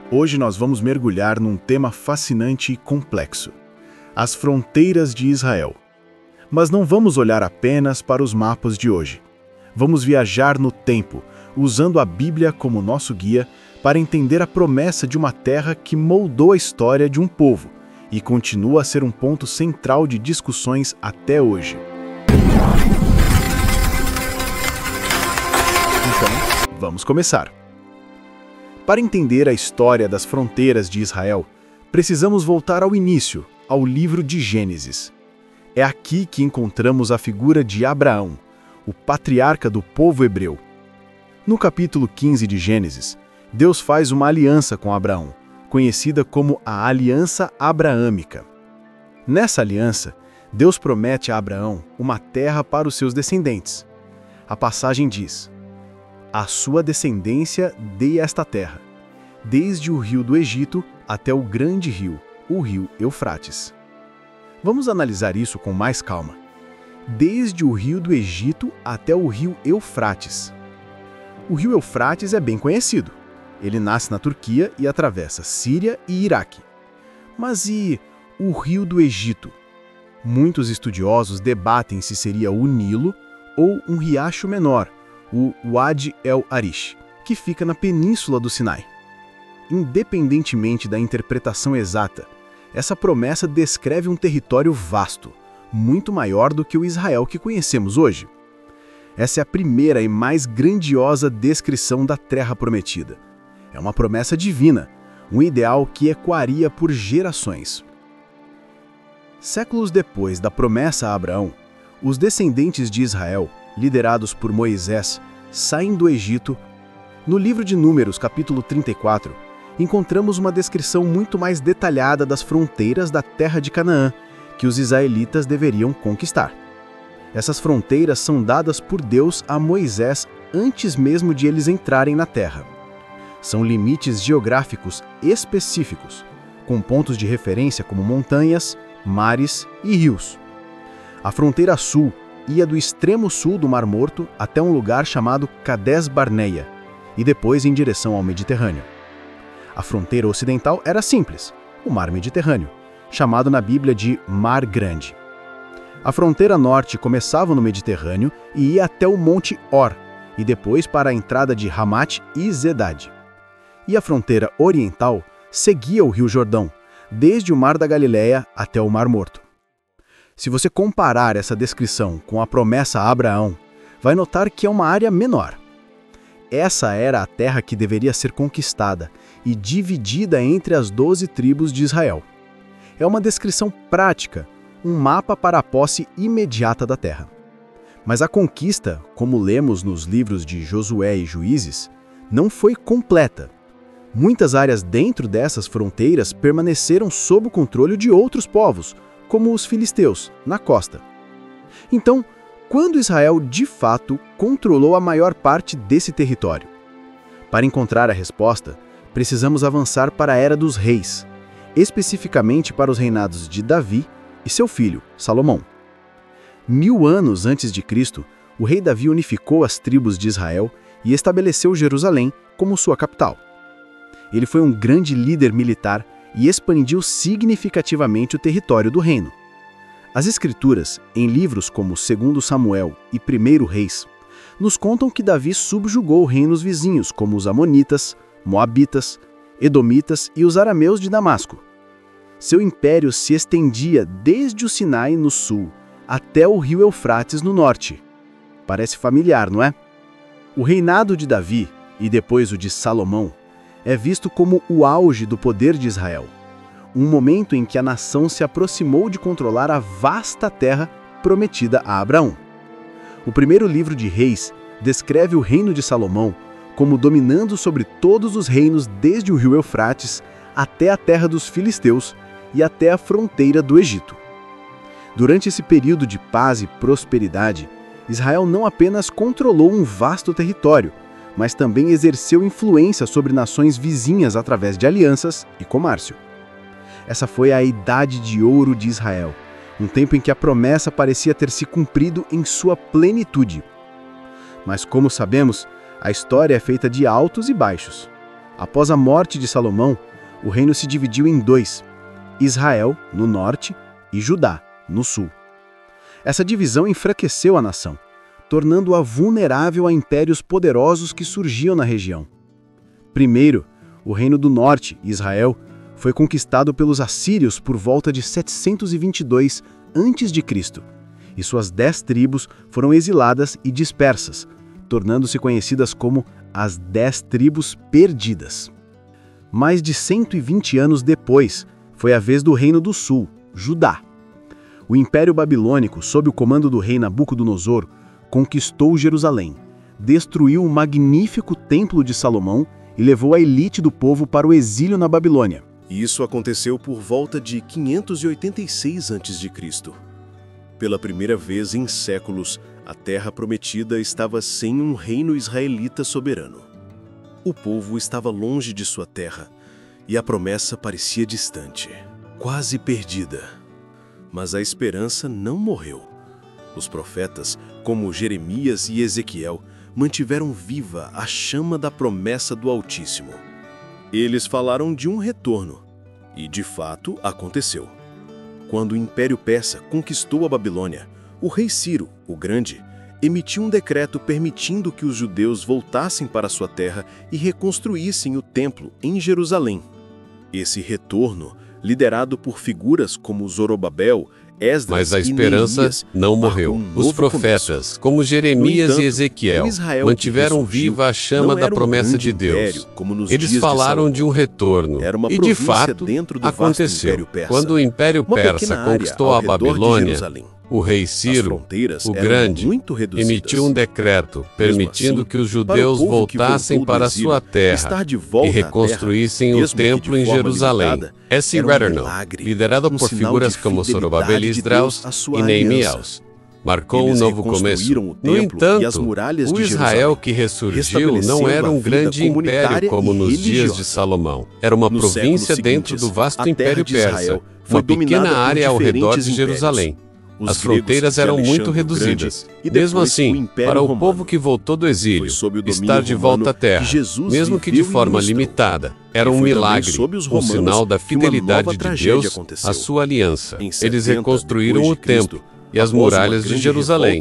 Hoje nós vamos mergulhar num tema fascinante e complexo: as fronteiras de Israel. Mas não vamos olhar apenas para os mapas de hoje. Vamos viajar no tempo, usando a Bíblia como nosso guia para entender a promessa de uma terra que moldou a história de um povo e continua a ser um ponto central de discussões até hoje. Então, vamos começar. Para entender a história das fronteiras de Israel, precisamos voltar ao início, ao livro de Gênesis. É aqui que encontramos a figura de Abraão, o patriarca do povo hebreu. No capítulo 15 de Gênesis, Deus faz uma aliança com Abraão, conhecida como a Aliança Abraâmica. Nessa aliança, Deus promete a Abraão uma terra para os seus descendentes. A passagem diz: "A sua descendência dê esta terra, desde o rio do Egito até o grande rio, o rio Eufrates." Vamos analisar isso com mais calma. Desde o rio do Egito até o rio Eufrates. O rio Eufrates é bem conhecido. Ele nasce na Turquia e atravessa Síria e Iraque. Mas e o rio do Egito? Muitos estudiosos debatem se seria o Nilo ou um riacho menor, o Wadi el-Arish, que fica na península do Sinai. Independentemente da interpretação exata, essa promessa descreve um território vasto, muito maior do que o Israel que conhecemos hoje. Essa é a primeira e mais grandiosa descrição da Terra Prometida. É uma promessa divina, um ideal que ecoaria por gerações. Séculos depois da promessa a Abraão, os descendentes de Israel, liderados por Moisés, saem do Egito. No livro de Números, capítulo 34, encontramos uma descrição muito mais detalhada das fronteiras da terra de Canaã, que os israelitas deveriam conquistar. Essas fronteiras são dadas por Deus a Moisés antes mesmo de eles entrarem na terra. São limites geográficos específicos, com pontos de referência como montanhas, mares e rios. A fronteira sul ia do extremo sul do Mar Morto até um lugar chamado Cades Barneia, e depois em direção ao Mediterrâneo. A fronteira ocidental era simples, o Mar Mediterrâneo, chamado na Bíblia de Mar Grande. A fronteira norte começava no Mediterrâneo e ia até o Monte Or, e depois para a entrada de Hamat e Zedad. E a fronteira oriental seguia o Rio Jordão, desde o Mar da Galileia até o Mar Morto. Se você comparar essa descrição com a promessa a Abraão, vai notar que é uma área menor. Essa era a terra que deveria ser conquistada e dividida entre as 12 tribos de Israel. É uma descrição prática, um mapa para a posse imediata da terra. Mas a conquista, como lemos nos livros de Josué e Juízes, não foi completa. Muitas áreas dentro dessas fronteiras permaneceram sob o controle de outros povos, como os filisteus, na costa. Então, quando Israel de fato controlou a maior parte desse território? Para encontrar a resposta, precisamos avançar para a Era dos Reis, especificamente para os reinados de Davi e seu filho, Salomão. 1000 anos antes de Cristo, o rei Davi unificou as tribos de Israel e estabeleceu Jerusalém como sua capital. Ele foi um grande líder militar e expandiu significativamente o território do reino. As Escrituras, em livros como 2 Samuel e 1 Reis, nos contam que Davi subjugou reinos vizinhos como os Amonitas, Moabitas, Edomitas e os arameus de Damasco. Seu império se estendia desde o Sinai no sul até o rio Eufrates no norte. Parece familiar, não é? O reinado de Davi, e depois o de Salomão, é visto como o auge do poder de Israel, um momento em que a nação se aproximou de controlar a vasta terra prometida a Abraão. O primeiro livro de Reis descreve o reino de Salomão como dominando sobre todos os reinos desde o rio Eufrates até a terra dos filisteus e até a fronteira do Egito. Durante esse período de paz e prosperidade, Israel não apenas controlou um vasto território, mas também exerceu influência sobre nações vizinhas através de alianças e comércio. Essa foi a Idade de Ouro de Israel, um tempo em que a promessa parecia ter se cumprido em sua plenitude. Mas como sabemos, a história é feita de altos e baixos. Após a morte de Salomão, o reino se dividiu em dois: Israel, no norte, e Judá, no sul. Essa divisão enfraqueceu a nação, tornando-a vulnerável a impérios poderosos que surgiam na região. Primeiro, o reino do norte, Israel, foi conquistado pelos assírios por volta de 722 a.C., e suas 10 tribos foram exiladas e dispersas, tornando-se conhecidas como as 10 tribos perdidas. Mais de 120 anos depois, foi a vez do reino do sul, Judá. O Império Babilônico, sob o comando do rei Nabucodonosor, conquistou Jerusalém, destruiu o magnífico Templo de Salomão e levou a elite do povo para o exílio na Babilônia. Isso aconteceu por volta de 586 a.C. Pela primeira vez em séculos, a Terra Prometida estava sem um reino israelita soberano. O povo estava longe de sua terra e a promessa parecia distante, quase perdida. Mas a esperança não morreu. Os profetas, como Jeremias e Ezequiel, mantiveram viva a chama da promessa do Altíssimo. Eles falaram de um retorno, e de fato aconteceu. Quando o Império Persa conquistou a Babilônia, o rei Ciro, o Grande, emitiu um decreto permitindo que os judeus voltassem para sua terra e reconstruíssem o templo em Jerusalém. Esse retorno, liderado por figuras como Zorobabel, Esdras Mas a e esperança Neemias, não morreu. Os profetas, como Jeremias e Ezequiel, mantiveram viva a chama da promessa de Deus. Eles falaram de um retorno, e de fato aconteceu. Quando o Império Persa conquistou a Babilônia, o rei Ciro, o Grande, emitiu um decreto permitindo que os judeus voltassem para sua terra e reconstruíssem o templo em Jerusalém. Esse retorno, liderado por figuras como Zorobabel e Esdras e Neemias, marcou um novo começo. No entanto, o Israel que ressurgiu não era um grande império como nos dias de Salomão. Era uma província dentro do vasto Império Persa, uma pequena área ao redor de Jerusalém. As fronteiras eram muito reduzidas. Mesmo assim, para o povo que voltou do exílio, estar de volta à terra, mesmo que de forma limitada, era um milagre, um sinal da fidelidade de Deus à sua aliança. Eles reconstruíram o templo e as muralhas de Jerusalém,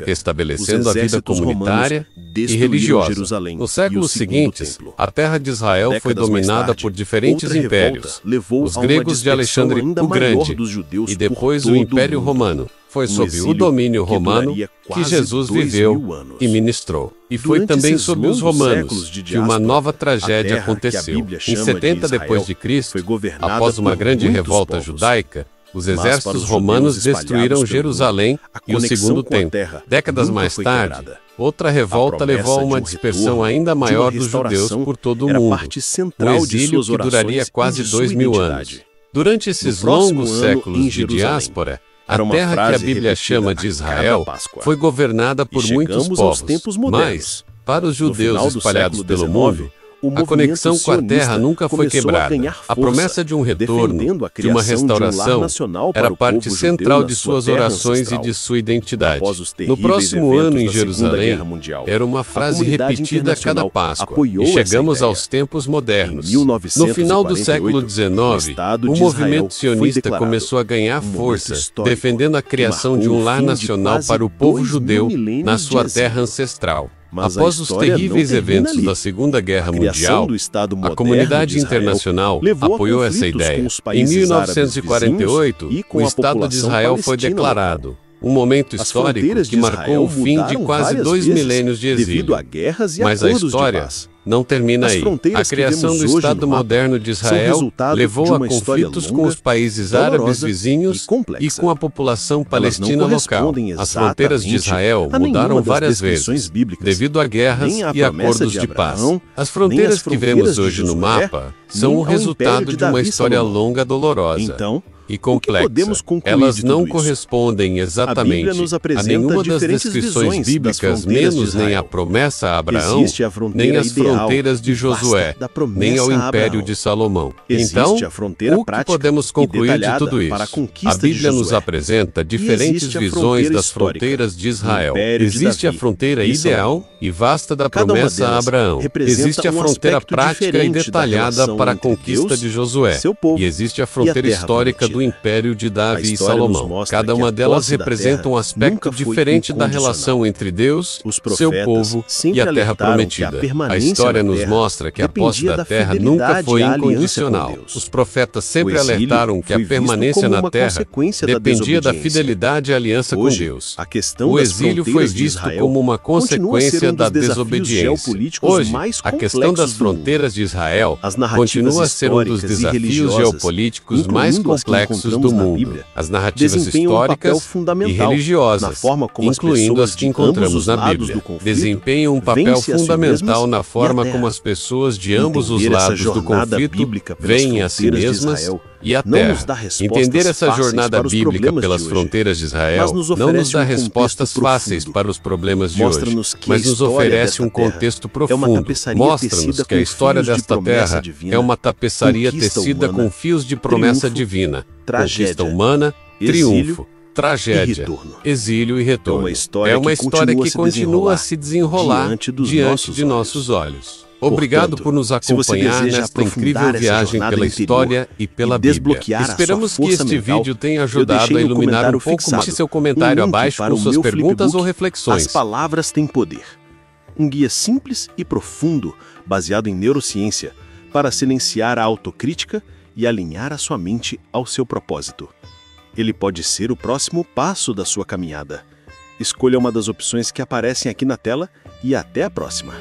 restabelecendo a vida comunitária e religiosa. Nos séculos seguintes, a terra de Israel foi dominada por diferentes impérios. Os gregos de Alexandre o Grande e depois o Império Romano. Foi sob o domínio romano que Jesus viveu e ministrou. E foi também sob os romanos que uma nova tragédia aconteceu. Em 70 d.C., após uma grande revolta judaica, os exércitos romanos destruíram Jerusalém e o segundo templo. Décadas mais tarde, outra revolta levou a uma dispersão ainda maior dos judeus por todo o mundo, um exílio que duraria quase 2000 anos. Durante esses longos séculos de diáspora, a terra que a Bíblia chama de Israel foi governada por muitos povos, mas, para os judeus espalhados pelo mundo, a conexão com a terra nunca foi quebrada. A promessa de um retorno, de uma restauração, era parte central de suas orações e de sua identidade. No próximo ano em Jerusalém, era uma frase repetida a cada Páscoa, e chegamos aos tempos modernos. No final do século XIX, o movimento sionista começou a ganhar força, defendendo a criação de um lar nacional para o povo judeu na sua terra ancestral. Após os terríveis eventos da Segunda Guerra Mundial, a comunidade internacional apoiou essa ideia. Em 1948, o Estado de Israel foi declarado, um momento histórico que marcou o fim de quase 2 milênios de exílio. Mas a história não termina aí. A criação do Estado moderno de Israel levou a conflitos com os países árabes vizinhos e com a população palestina local. As fronteiras de Israel mudaram várias vezes, devido a guerras e acordos de paz. As fronteiras que vemos hoje no mapa são o resultado de uma história longa e dolorosa. e complexa. Elas não correspondem exatamente a nenhuma das descrições bíblicas, menos nem a promessa a Abraão, nem as fronteiras de Josué, nem ao Império de Salomão. Então, o que podemos concluir de tudo isso? A Bíblia nos apresenta diferentes visões das fronteiras de Israel. Existe a fronteira ideal e vasta da promessa a Abraão. Existe a fronteira prática e detalhada para a conquista de Josué. E existe a fronteira histórica do Império de Davi e Salomão. Cada uma delas representa um aspecto diferente da relação entre Deus, seu povo e a Terra Prometida. A história nos mostra que a posse da terra nunca foi incondicional. Os profetas sempre alertaram que a permanência na terra dependia da fidelidade à aliança com Deus. O exílio foi visto como uma consequência da desobediência. Hoje, a questão das fronteiras de Israel continua a ser um dos desafios geopolíticos mais complexos do mundo. As narrativas históricas e religiosas, incluindo as que encontramos na Bíblia, desempenham um papel fundamental na forma como as pessoas de ambos os lados do conflito veem a si mesmas e a terra. Entender essa jornada bíblica pelas fronteiras de Israel não nos dá respostas fáceis para os problemas de hoje, mas nos oferece um contexto profundo. Mostra-nos que a história desta terra é uma tapeçaria tecida com fios de promessa divina, conquista humana, triunfo, tragédia, exílio e retorno. É uma história que continua a se desenrolar diante de nossos olhos. Obrigado por nos acompanhar nesta incrível viagem pela história e pela Bíblia. Esperamos que este vídeo tenha ajudado a iluminar um pouco mais. Deixe seu comentário abaixo com suas perguntas ou reflexões. As palavras têm poder. Um guia simples e profundo, baseado em neurociência, para silenciar a autocrítica e alinhar a sua mente ao seu propósito. Ele pode ser o próximo passo da sua caminhada. Escolha uma das opções que aparecem aqui na tela e até a próxima.